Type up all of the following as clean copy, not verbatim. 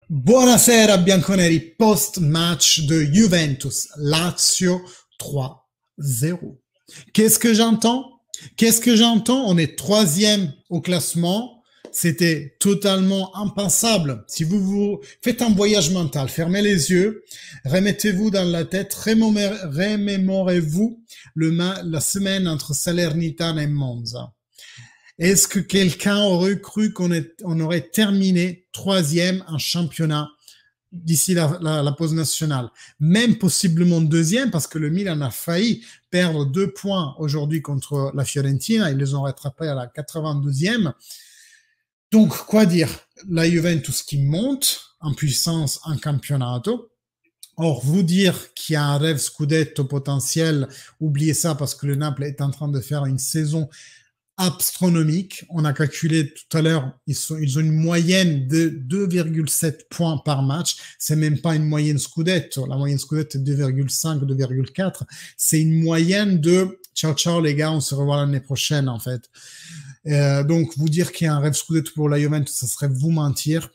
Buonasera bianconeri, post-match de Juventus, Lazio 3-0. Qu'est-ce que j'entends? Qu'est-ce que j'entends? On est troisième au classement. C'était totalement impensable. Si vous faites un voyage mental, fermez les yeux, remettez-vous dans la tête, remémorez-vous la semaine entre Salernitana et Monza. Est-ce que quelqu'un aurait cru qu'on aurait terminé troisième en championnat d'ici la pause nationale? Même possiblement deuxième, parce que le Milan a failli perdre 2 points aujourd'hui contre la Fiorentina. Ils les ont rattrapés à la 82e. Donc, quoi dire? La Juventus qui monte en puissance en campionato. Or, vous dire qu'il y a un rêve scudetto potentiel, oubliez ça, parce que le Naples est en train de faire une saison astronomique. On a calculé tout à l'heure, ils ont une moyenne de 2,7 points par match. C'est même pas une moyenne Scudetto. La moyenne Scudetto est 2,5, 2,4. C'est une moyenne de ciao ciao les gars, on se revoit l'année prochaine en fait. Donc vous dire qu'il y a un rêve Scudetto pour la Juventus, ça serait vous mentir.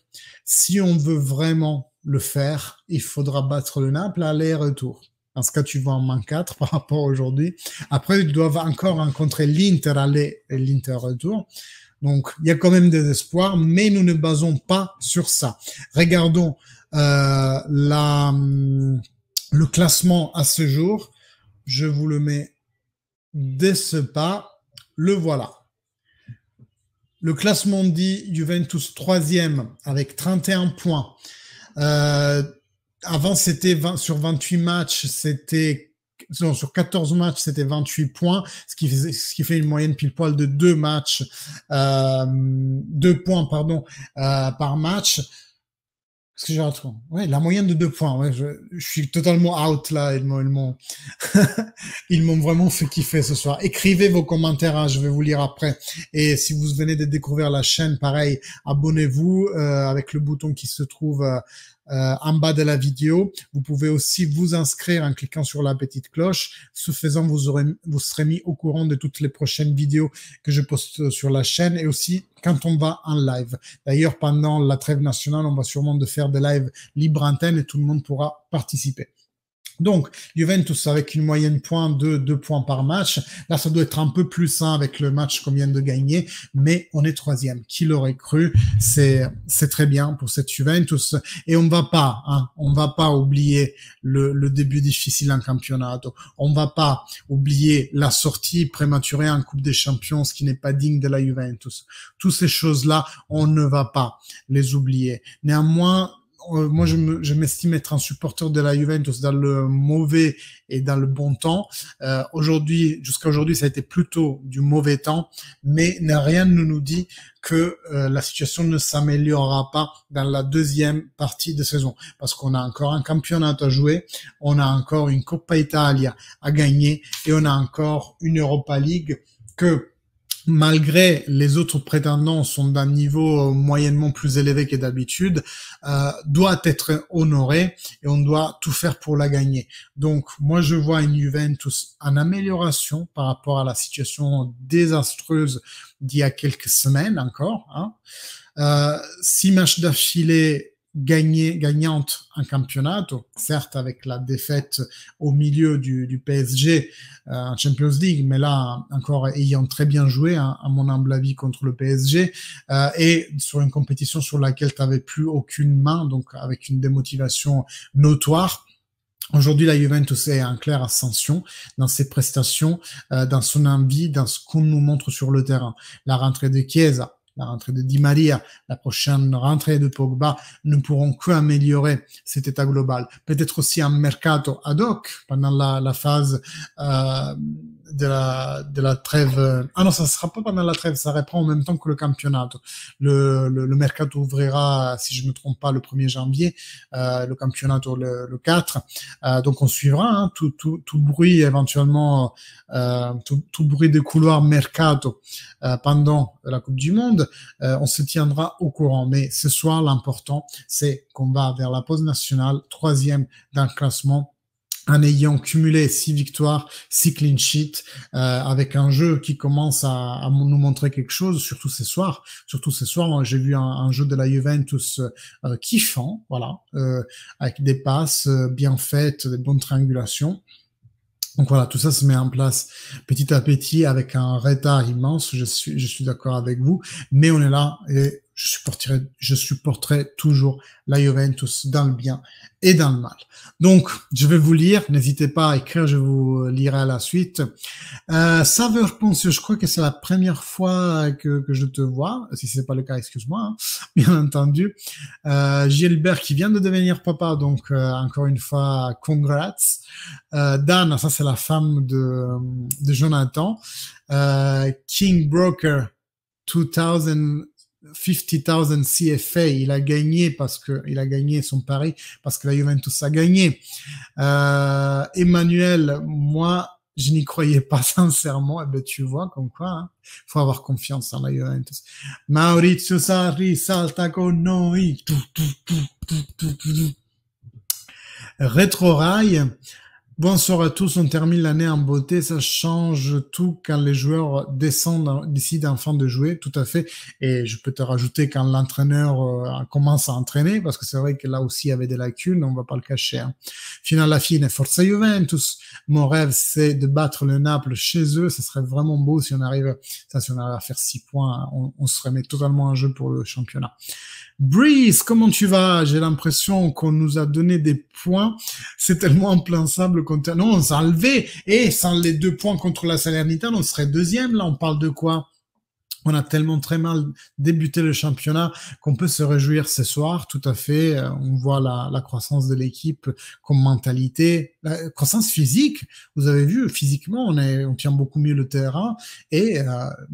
Si on veut vraiment le faire, il faudra battre le Naples aller-retour. Dans ce cas, tu vas en moins 4 par rapport à aujourd'hui. Après, ils doivent encore rencontrer l'Inter aller et l'Inter retour. Donc, il y a quand même des espoirs, mais nous ne basons pas sur ça. Regardons le classement à ce jour. Je vous le mets dès ce pas. Le voilà. Le classement dit Juventus 3e avec 31 points. Avant, c'était sur 28 matchs, sur 14 matchs, c'était 28 points, ce qui fait une moyenne pile poil de 2 points, par match. Qu'est-ce que j'ai retrouvé? Ouais, la moyenne de 2 points. Ouais, je suis totalement out là. Ils m'ont vraiment fait kiffer ce soir. Écrivez vos commentaires, hein, je vais vous lire après. Et si vous venez de découvrir la chaîne, pareil, abonnez-vous avec le bouton qui se trouve en bas de la vidéo. Vous pouvez aussi vous inscrire en cliquant sur la petite cloche. Ce faisant, vous serez mis au courant de toutes les prochaines vidéos que je poste sur la chaîne et aussi quand on va en live. D'ailleurs, pendant la trêve nationale, on va sûrement faire des lives libre antenne et tout le monde pourra participer. Donc, Juventus avec une moyenne point de 2 points par match. Là, ça doit être un peu plus sain avec le match qu'on vient de gagner, mais on est troisième. Qui l'aurait cru? C'est très bien pour cette Juventus. Et on va pas oublier le début difficile en campionato. On va pas oublier la sortie prématurée en Coupe des Champions, ce qui n'est pas digne de la Juventus. Toutes ces choses-là, on ne va pas les oublier. Néanmoins, moi, je m'estime être un supporter de la Juventus dans le mauvais et dans le bon temps. Jusqu'à aujourd'hui, ça a été plutôt du mauvais temps, mais rien ne nous dit que la situation ne s'améliorera pas dans la deuxième partie de saison, parce qu'on a encore un championnat à jouer, on a encore une Coppa Italia à gagner et on a encore une Europa League que, malgré les autres prétendants sont d'un niveau moyennement plus élevé que d'habitude, doit être honoré et on doit tout faire pour la gagner. Donc, moi, je vois une Juventus en amélioration par rapport à la situation désastreuse d'il y a quelques semaines encore. 6 matchs d'affilée gagnante en campionato, certes avec la défaite au milieu du PSG en Champions League, mais là encore ayant très bien joué à mon humble avis contre le PSG et sur une compétition sur laquelle tu n'avais plus aucune main, donc avec une démotivation notoire. Aujourd'hui, la Juventus est en claire ascension dans ses prestations, dans son envie, dans ce qu'on nous montre sur le terrain. La rentrée de Chiesa, la rentrée de Di Maria, la prochaine rentrée de Pogba ne pourront qu'améliorer cet état global. Peut-être aussi un mercato ad hoc pendant la phase de la trêve. Ah non, ça sera pas pendant la trêve, ça reprend en même temps que le championnat. Le mercato ouvrira, si je me trompe pas, le 1er janvier, le championnat le 4. Donc on suivra hein, tout bruit éventuellement, tout bruit de couloir mercato pendant la Coupe du Monde. On se tiendra au courant. Mais ce soir, l'important, c'est qu'on va vers la pause nationale, troisième dans le classement, en ayant cumulé 6 victoires, 6 clean sheets, avec un jeu qui commence à nous montrer quelque chose, surtout ces soirs. Surtout ces soirs, j'ai vu un jeu de la Juventus kiffant, voilà, avec des passes bien faites, des bonnes triangulations. Donc voilà, tout ça se met en place petit à petit avec un retard immense. Je suis d'accord avec vous, mais on est là et je supporterai toujours la Juventus dans le bien et dans le mal. Donc, je vais vous lire. N'hésitez pas à écrire, je vous lirai à la suite. Saveur Ponce, je crois que c'est la première fois que je te vois. Si c'est pas le cas, excuse-moi, hein, bien entendu. Gilbert qui vient de devenir papa, donc encore une fois, congrats. Dan, ça c'est la femme de Jonathan. King Broker 2000 50,000 CFA, il a gagné il a gagné son pari parce que la Juventus a gagné. Emmanuel, moi, je n'y croyais pas sincèrement. Eh ben, tu vois, comme quoi, hein, faut avoir confiance en la Juventus. Maurizio Sarri salta con noi. Retrorail. Bonsoir à tous, on termine l'année en beauté, ça change tout quand les joueurs décident enfin de jouer, tout à fait. Et je peux te rajouter quand l'entraîneur commence à entraîner, parce que c'est vrai que là aussi il y avait des lacunes, on va pas le cacher. Hein. Final la fine, Forza Juventus. Mon rêve, c'est de battre le Naples chez eux. Ça serait vraiment beau si on arrive à faire 6 points. On se remet totalement en jeu pour le championnat. Breeze, comment tu vas? J'ai l'impression qu'on nous a donné des points. C'est tellement en plein sable qu'on non, on s'est enlevé. Et sans les 2 points contre la Salernitana, on serait deuxième. Là, on parle de quoi? On a tellement très mal débuté le championnat qu'on peut se réjouir ce soir, tout à fait. On voit la croissance de l'équipe comme mentalité, la croissance physique. Vous avez vu, physiquement, on tient beaucoup mieux le terrain et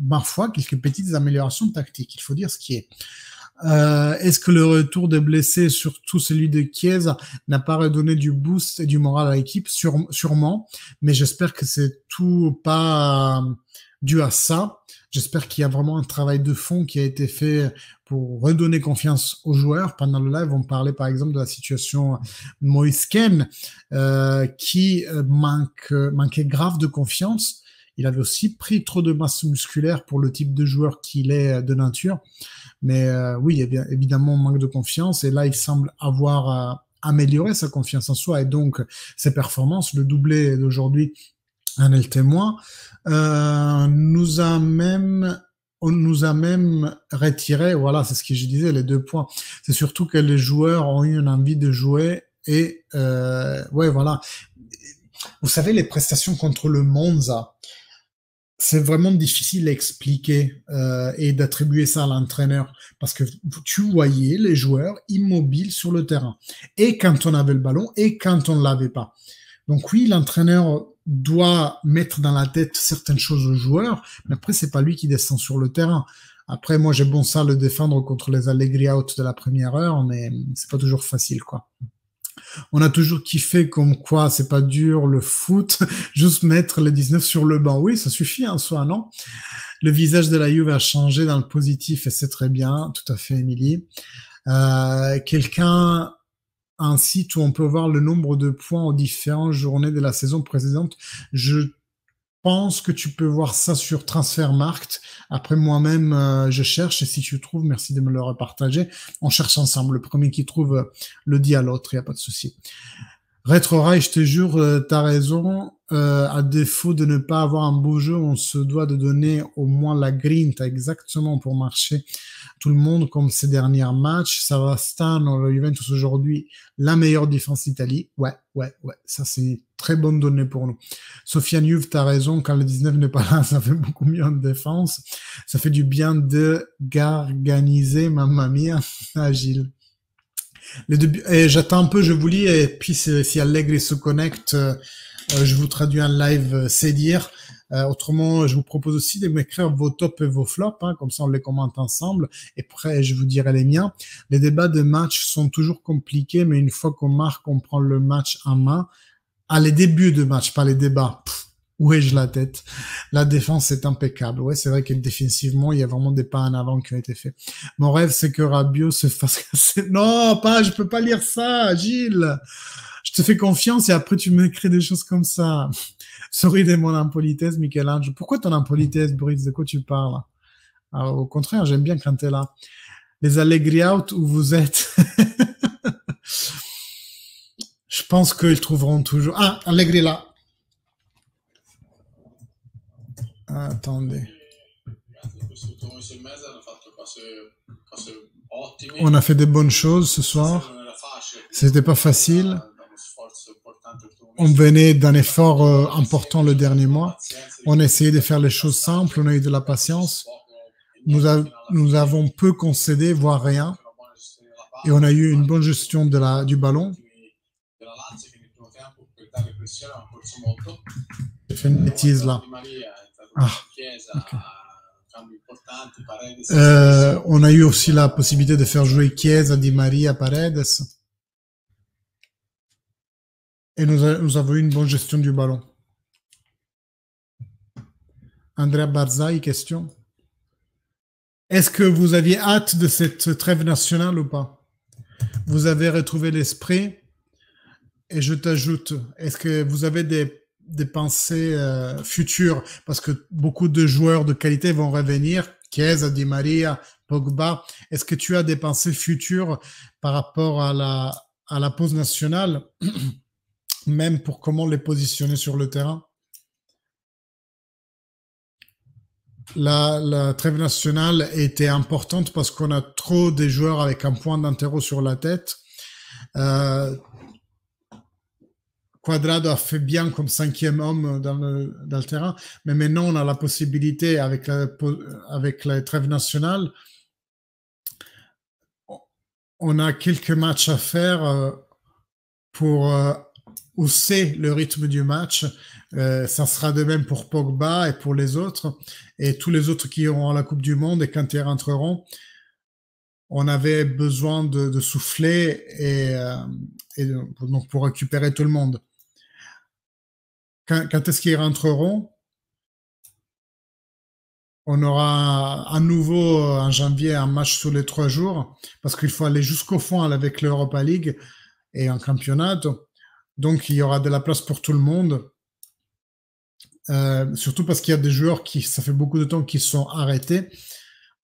parfois quelques petites améliorations tactiques. Il faut dire ce qui est. Est-ce que le retour des blessés, surtout celui de Chiesa, n'a pas redonné du boost et du moral à l'équipe? Sûrement, mais j'espère que c'est tout pas dû à ça. J'espère qu'il y a vraiment un travail de fond qui a été fait pour redonner confiance aux joueurs. Pendant le live, on parlait par exemple de la situation Moïse Kean, qui manquait grave de confiance. Il avait aussi pris trop de masse musculaire pour le type de joueur qu'il est de nature. Mais oui, il y a bien évidemment un manque de confiance. Et là, il semble avoir amélioré sa confiance en soi et donc ses performances. Le doublé d'aujourd'hui en est le témoin. On nous a même retiré, voilà, c'est ce que je disais, les 2 points. C'est surtout que les joueurs ont eu une envie de jouer et ouais, voilà. Vous savez, les prestations contre le Monza, c'est vraiment difficile à expliquer et d'attribuer ça à l'entraîneur parce que tu voyais les joueurs immobiles sur le terrain et quand on avait le ballon et quand on ne l'avait pas. Donc oui, l'entraîneur doit mettre dans la tête certaines choses aux joueurs, mais après c'est pas lui qui descend sur le terrain. Après moi j'ai bon ça le défendre contre les Allegri out de la première heure, mais c'est pas toujours facile quoi. On a toujours kiffé comme quoi c'est pas dur le foot, juste mettre les 19 sur le banc. Oui, ça suffit en soi, non? Le visage de la Juve a changé dans le positif et c'est très bien, tout à fait, Émilie. Quelqu'un un site où on peut voir le nombre de points aux différentes journées de la saison précédente. Je pense que tu peux voir ça sur Transfermarkt. Après, moi-même, je cherche et si tu trouves, merci de me le repartager. On cherche ensemble. Le premier qui trouve le dit à l'autre, il n'y a pas de souci. Retrorail, je te jure, t'as raison. À défaut de ne pas avoir un beau jeu, on se doit de donner au moins la grinta exactement pour marcher tout le monde comme ces derniers matchs. Savastano, le Juventus aujourd'hui, la meilleure défense d'Italie. Ouais. Ça, c'est une très bonne donnée pour nous. Sofiane Juve, t'as raison. Quand le 19 n'est pas là, ça fait beaucoup mieux en défense. Ça fait du bien de garganiser, mamma mia, Agile. Et j'attends un peu, je vous lis, et puis si Allegri se connecte, je vous traduis en live, c'est dire. Autrement, je vous propose aussi de m'écrire vos tops et vos flops, hein, comme ça on les commente ensemble, et après je vous dirai les miens. Les débats de match sont toujours compliqués, mais une fois qu'on marque, on prend le match en main. Ah, les débuts de match, pas les débats. Où ai-je la tête? La défense est impeccable. Ouais, c'est vrai que défensivement, il y a vraiment des pas en avant qui ont été faits. Mon rêve, c'est que Rabiot se fasse casser. Non, pas, je peux pas lire ça, Gilles. Je te fais confiance et après tu m'écris des choses comme ça. Sorry de mon impolitesse, Michel-Ange. Pourquoi ton impolitesse, Brice? De quoi tu parles? Ah, au contraire, j'aime bien quand t'es là. Les Allegri out où vous êtes. Je pense qu'ils trouveront toujours. Ah, Allegri là. Attendez. On a fait des bonnes choses ce soir. C'était pas facile. On venait d'un effort important le dernier mois. On a essayé de faire les choses simples. On a eu de la patience. Nous avons peu concédé, voire rien. Et on a eu une bonne gestion du ballon. J'ai fait une bêtise là. Ah, okay. On a eu aussi la possibilité de faire jouer Chiesa, Di Maria, Paredes. Et nous avons eu une bonne gestion du ballon. Andrea Barzai, question. Est-ce que vous aviez hâte de cette trêve nationale ou pas? Vous avez retrouvé l'esprit? Et je t'ajoute, est-ce que vous avez des pensées futures? Parce que beaucoup de joueurs de qualité vont revenir. Chiesa, Di Maria, Pogba. Est-ce que tu as des pensées futures par rapport à la pause nationale, même pour comment les positionner sur le terrain? La trêve nationale était importante parce qu'on a trop de joueurs avec un point d'interro sur la tête. Cuadrado a fait bien comme 5e homme dans le terrain, mais maintenant on a la possibilité avec la trêve nationale, on a quelques matchs à faire pour hausser le rythme du match. Ça sera de même pour Pogba et pour les autres, et tous les autres qui iront à la Coupe du Monde, et quand ils rentreront, on avait besoin de souffler et donc pour récupérer tout le monde. Quand est-ce qu'ils rentreront? On aura à nouveau en janvier un match tous les 3 jours, parce qu'il faut aller jusqu'au fond avec l'Europa League et un championnat. Donc il y aura de la place pour tout le monde. Surtout parce qu'il y a des joueurs ça fait beaucoup de temps qu'ils sont arrêtés.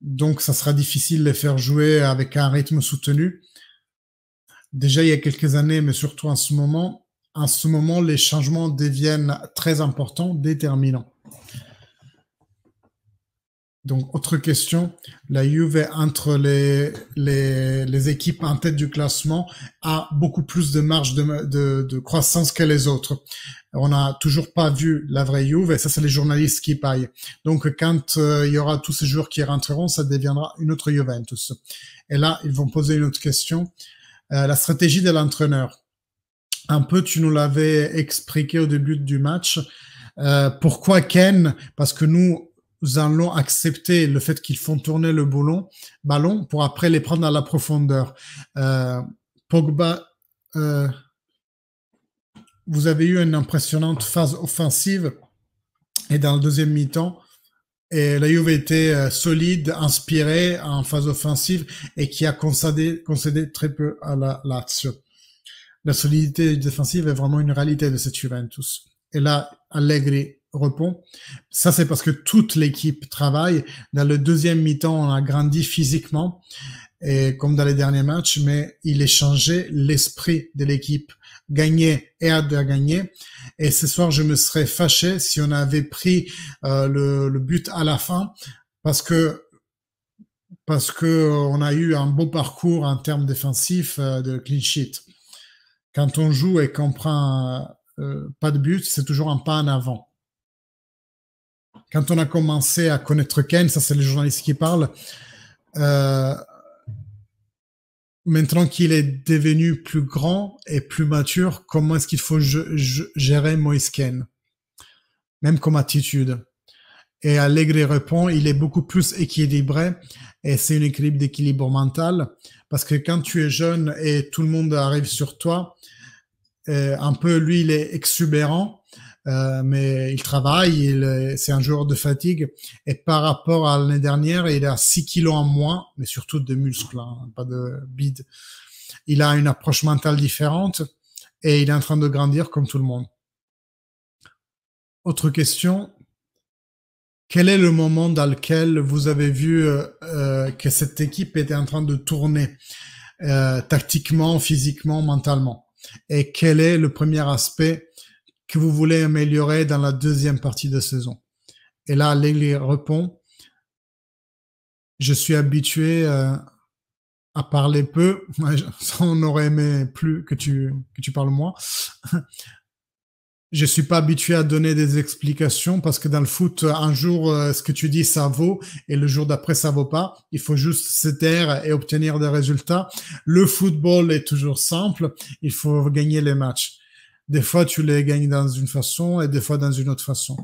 Donc ça sera difficile de les faire jouer avec un rythme soutenu. Déjà il y a quelques années, mais surtout en ce moment, les changements deviennent très importants, déterminants. Donc, autre question, la Juve, entre les équipes en tête du classement, a beaucoup plus de marge de croissance que les autres. On n'a toujours pas vu la vraie Juve, et ça, c'est les journalistes qui paillent. Donc, quand il y aura tous ces joueurs qui rentreront, ça deviendra une autre Juventus. Et là, ils vont poser une autre question. La stratégie de l'entraîneur. Un peu, tu nous l'avais expliqué au début du match. Pourquoi Ken? Parce que nous allons accepter le fait qu'ils font tourner le ballon pour après les prendre à la profondeur. Pogba, vous avez eu une impressionnante phase offensive et dans le deuxième mi-temps, et la Juve était solide, inspirée en phase offensive et qui a concédé très peu à la Lazio. La solidité défensive est vraiment une réalité de cette Juventus. Et là, Allegri répond. Ça, c'est parce que toute l'équipe travaille. Dans le deuxième mi-temps, on a grandi physiquement, et comme dans les derniers matchs, mais il a changé l'esprit de l'équipe. Gagner et hâte de gagner. Et ce soir, je me serais fâché si on avait pris le but à la fin, parce que on a eu un beau parcours en termes défensifs de clean sheet. Quand on joue et qu'on prend pas de but, c'est toujours un pas en avant. Quand on a commencé à connaître Ken, ça c'est les journalistes qui parlent, maintenant qu'il est devenu plus grand et plus mature, comment est-ce qu'il faut gérer Moïse Ken, même comme attitude? Et Allegri répond, il est beaucoup plus équilibré, et c'est un équilibre d'équilibre mental, parce que quand tu es jeune et tout le monde arrive sur toi, un peu, lui, il est exubérant, mais il travaille, c'est un joueur de fatigue, et par rapport à l'année dernière, il a 6 kilos en moins, mais surtout de muscles, hein, pas de bide. Il a une approche mentale différente, et il est en train de grandir comme tout le monde. Autre question, quel est le moment dans lequel vous avez vu que cette équipe était en train de tourner tactiquement, physiquement, mentalement? Et quel est le premier aspect que vous voulez améliorer dans la deuxième partie de saison? Et là, Lily répond, je suis habitué à parler peu. Ça, on aurait aimé plus que tu parles moins. Je suis pas habitué à donner des explications parce que dans le foot, un jour, ce que tu dis, ça vaut, et le jour d'après, ça vaut pas. Il faut juste se taire et obtenir des résultats. Le football est toujours simple. Il faut gagner les matchs. Des fois, tu les gagnes dans une façon et des fois dans une autre façon.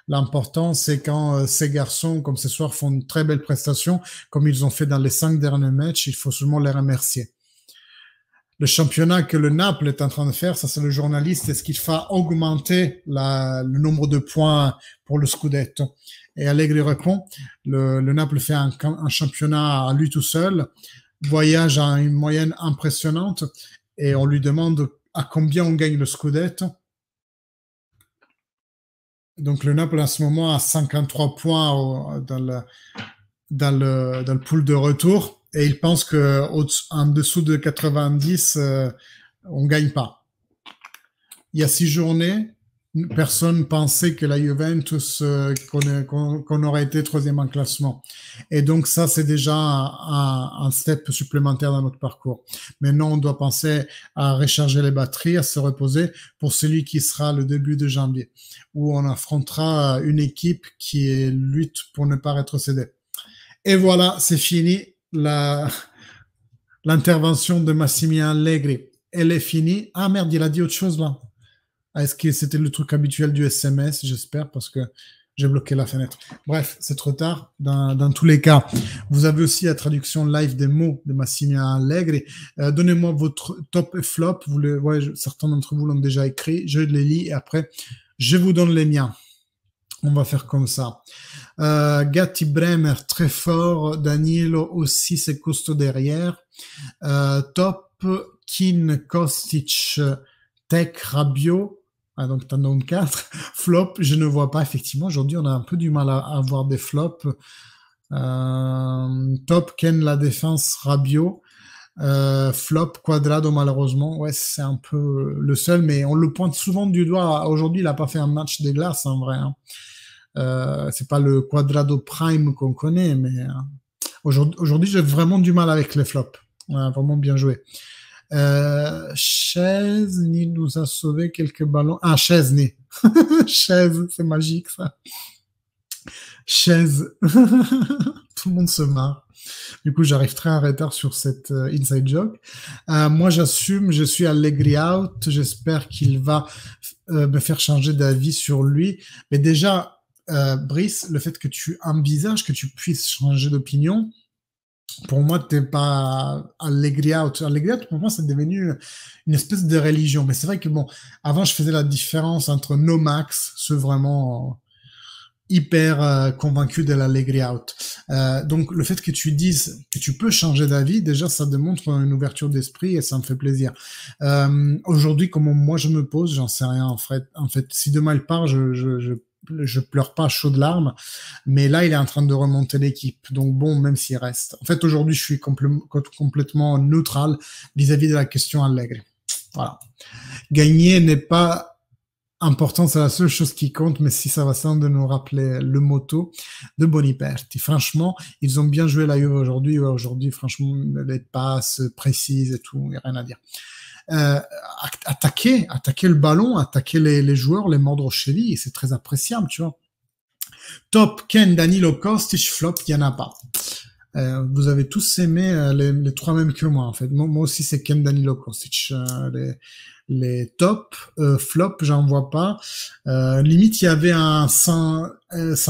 L'important, c'est quand ces garçons, comme ce soir, font une très belle prestation, comme ils ont fait dans les 5 derniers matchs, il faut seulement les remercier. Le championnat que le Naples est en train de faire, ça c'est le journaliste, est-ce qu'il va augmenter le nombre de points pour le Scudetto? Et Allegri répond, le Naples fait un championnat à lui tout seul, voyage à une moyenne impressionnante, et on lui demande à combien on gagne le Scudetto. Donc le Naples en ce moment a 53 points dans le pool de retour, et il pense qu'en dessous de 90, on gagne pas. Il y a 6 journées, personne pensait que la Juventus, qu'on aurait été troisième en classement. Et donc ça, c'est déjà un step supplémentaire dans notre parcours. Maintenant, on doit penser à recharger les batteries, à se reposer pour celui qui sera le début de janvier, où on affrontera une équipe qui lutte pour ne pas rétrocéder. Et voilà, c'est fini. L'intervention de Massimiliano Allegri, elle est finie. Ah merde, il a dit autre chose là. Est-ce que c'était le truc habituel du SMS? J'espère, parce que j'ai bloqué la fenêtre. Bref, c'est trop tard. Dans tous les cas, vous avez aussi la traduction live des mots de Massimiliano Allegri. Donnez-moi votre top et flop. Certains d'entre vous l'ont déjà écrit. Je les lis et après, je vous donne les miens. On va faire comme ça. Gatti Bremer, très fort. Danilo aussi, c'est costaud derrière. Top, Kean, Kostic, Tech, Rabiot. Ah, donc, t'en donnes 4. Flop, je ne vois pas. Effectivement, aujourd'hui, on a un peu du mal à avoir des flops. Top, Ken, la défense, Rabiot. Flop, Quadrado, malheureusement. Ouais, c'est un peu le seul, mais on le pointe souvent du doigt. Aujourd'hui, il n'a pas fait un match des glaces, en vrai. Hein. C'est pas le Quadrado Prime qu'on connaît, mais aujourd'hui, j'ai vraiment du mal avec les flops. Vraiment bien joué. Chesney nous a sauvé quelques ballons. Ah, Chesney. Chaise, c'est magique, ça. Chaise. Tout le monde se marre. Du coup, j'arrive très en retard sur cette inside joke. Moi, j'assume, je suis Allegri out. J'espère qu'il va me faire changer d'avis sur lui. Mais déjà, Brice, le fait que tu envisages que tu puisses changer d'opinion, pour moi, t'es pas Allegri out. Allegri out, pour moi, c'est devenu une espèce de religion. Mais c'est vrai que bon, avant, je faisais la différence entre Nomax, ceux vraiment hyper convaincu de l'Allegri out. Donc, le fait que tu dises que tu peux changer d'avis, déjà, ça démontre une ouverture d'esprit et ça me fait plaisir. Aujourd'hui, comment moi je me pose, j'en sais rien en fait. En fait, si demain il part, je pleure pas chaud de larmes, mais là, il est en train de remonter l'équipe. Donc bon, même s'il reste. En fait, aujourd'hui, je suis complètement neutral vis-à-vis de la question Allegri. Voilà. Gagner n'est pas important, c'est la seule chose qui compte, mais si ça va sans de nous rappeler le motto de Boniperti. Franchement, ils ont bien joué la Juve aujourd'hui. Aujourd'hui, franchement, les passes précises et tout, il n'y a rien à dire. Attaquer le ballon, attaquer les joueurs, les mordre aux chevilles, c'est très appréciable, tu vois. Top, Ken, Danilo, Kostic, flop, il n'y en a pas. Vous avez tous aimé les trois mêmes que moi, en fait. Moi aussi, c'est Ken, Danilo, Kostic. Les top, flop, j'en vois pas. Limite, il y avait un sans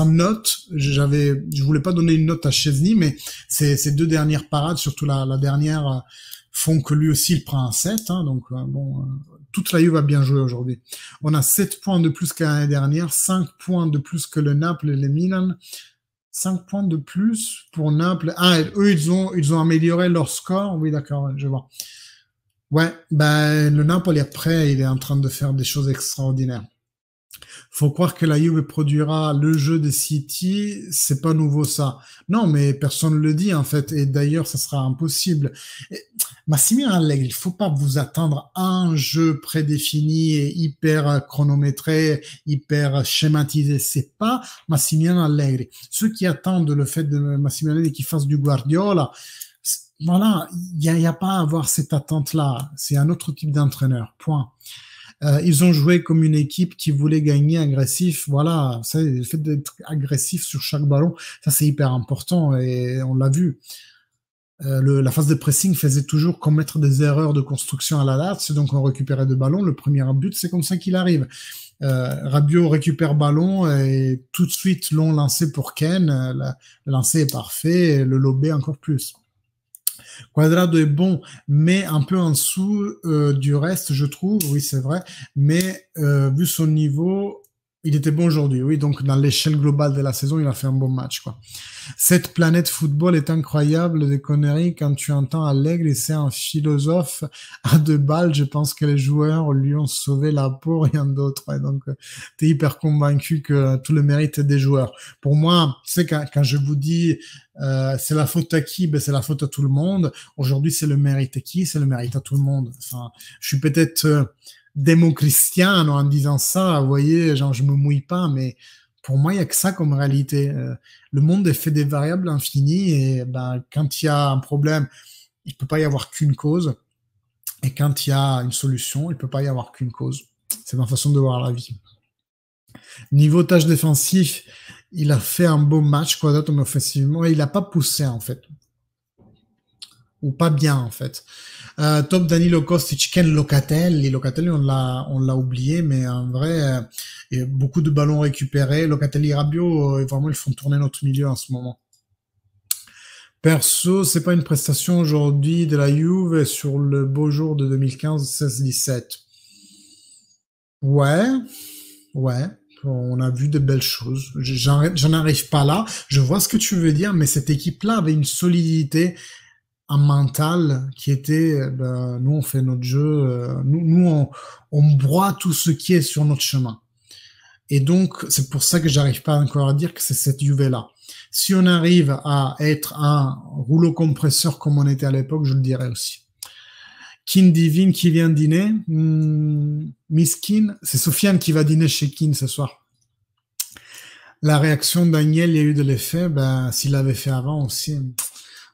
note. Je voulais pas donner une note à Chesney, mais ces deux dernières parades, surtout la dernière, font que lui aussi il prend un 7. Hein, donc bon, toute la Juve va bien jouer aujourd'hui. On a 7 points de plus que l'année dernière, 5 points de plus que le Naples et les Milan. 5 points de plus pour Naples. Ah, eux, ils ont amélioré leur score. Oui, d'accord, je vois. Ouais, ben, le Napoli après, il est en train de faire des choses extraordinaires. Faut croire que la Juve produira le jeu de City, c'est pas nouveau ça. Non, mais personne ne le dit en fait, et d'ailleurs, ça sera impossible. Et Massimiliano Allegri, il faut pas vous attendre à un jeu prédéfini et hyper chronométré, hyper schématisé. C'est pas Massimiliano Allegri. Ceux qui attendent le fait de Massimiliano Allegri qui fasse du Guardiola, voilà, il y a pas à avoir cette attente-là. C'est un autre type d'entraîneur. Point. Ils ont joué comme une équipe qui voulait gagner agressif. Voilà, ça, le fait d'être agressif sur chaque ballon, ça c'est hyper important et on l'a vu. La phase de pressing faisait toujours commettre des erreurs de construction à la Lazio, donc on récupérait de ballons. Le premier but, c'est comme ça qu'il arrive. Rabiot récupère ballon et tout de suite long lancé pour Ken. Le lancer est parfait, et le lobé encore plus. Quadrado est bon, mais un peu en dessous du reste, je trouve. Oui, c'est vrai. Mais vu son niveau, il était bon aujourd'hui. Oui, donc dans l'échelle globale de la saison, il a fait un bon match, quoi. Cette planète football est incroyable, des conneries. Quand tu entends Allegri, c'est un philosophe à 2 balles. Je pense que les joueurs lui ont sauvé la peau, rien d'autre. Ouais, donc, tu es hyper convaincu que tout le mérite est des joueurs. Pour moi, tu sais, quand je vous dis c'est la faute à qui? Ben, c'est la faute à tout le monde. Aujourd'hui, c'est le mérite à qui? C'est le mérite à tout le monde. Enfin, je suis peut-être démo-christian en disant ça. Vous voyez, genre, je me mouille pas, mais pour moi, il y a que ça comme réalité. Le monde est fait des variables infinies et ben, quand il y a un problème, il peut pas y avoir qu'une cause. Et quand il y a une solution, il peut pas y avoir qu'une cause. C'est ma façon de voir la vie. Niveau tâche défensif, il a fait un beau match, Quadrato, mais offensivement, et il a pas poussé, en fait. Ou pas bien, en fait. Top Danilo Kostic, Ken Locatelli. Locatelli, on l'a oublié, mais en vrai, il y a beaucoup de ballons récupérés. Locatelli et Rabiot, vraiment, ils font tourner notre milieu en ce moment. Perso, c'est pas une prestation aujourd'hui de la Juve sur le beau jour de 2015, 16-17. Ouais, ouais. On a vu de belles choses. J'en arrive pas là. Je vois ce que tu veux dire, mais cette équipe-là avait une solidité, un mental qui était, ben, nous on fait notre jeu, on broie tout ce qui est sur notre chemin. Et donc c'est pour ça que j'arrive pas encore à dire que c'est cette Juve-là. Si on arrive à être un rouleau compresseur comme on était à l'époque, je le dirais aussi. Kin Divine qui vient dîner, Miss Kin, c'est Sofiane qui va dîner chez Kin ce soir. La réaction de Daniel, il y a eu de l'effet, ben, s'il l'avait fait avant aussi.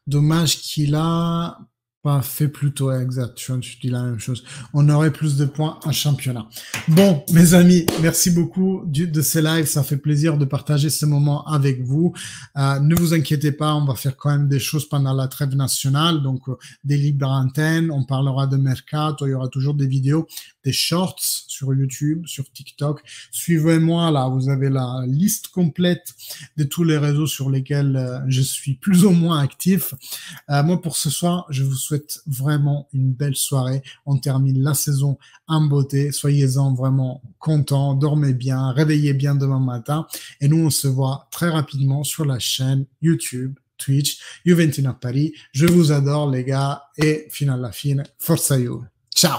Dommage qu'il a pas fait plus tôt, exact. Tu dis la même chose. On aurait plus de points en championnat. Bon, mes amis, merci beaucoup de ces lives. Ça fait plaisir de partager ce moment avec vous. Ne vous inquiétez pas, on va faire quand même des choses pendant la trêve nationale. Donc, des libres antennes. On parlera de Mercato. Il y aura toujours des vidéos, des shorts sur YouTube, sur TikTok. Suivez-moi là. Vous avez la liste complète de tous les réseaux sur lesquels je suis plus ou moins actif. Moi, pour ce soir, je vous souhaite vraiment une belle soirée. On termine la saison en beauté. Soyez-en vraiment contents, dormez bien, réveillez bien demain matin. Et nous, on se voit très rapidement sur la chaîne YouTube, Twitch, Juventina Paris. Je vous adore, les gars. Et finale la fine, Forza Juve. Ciao!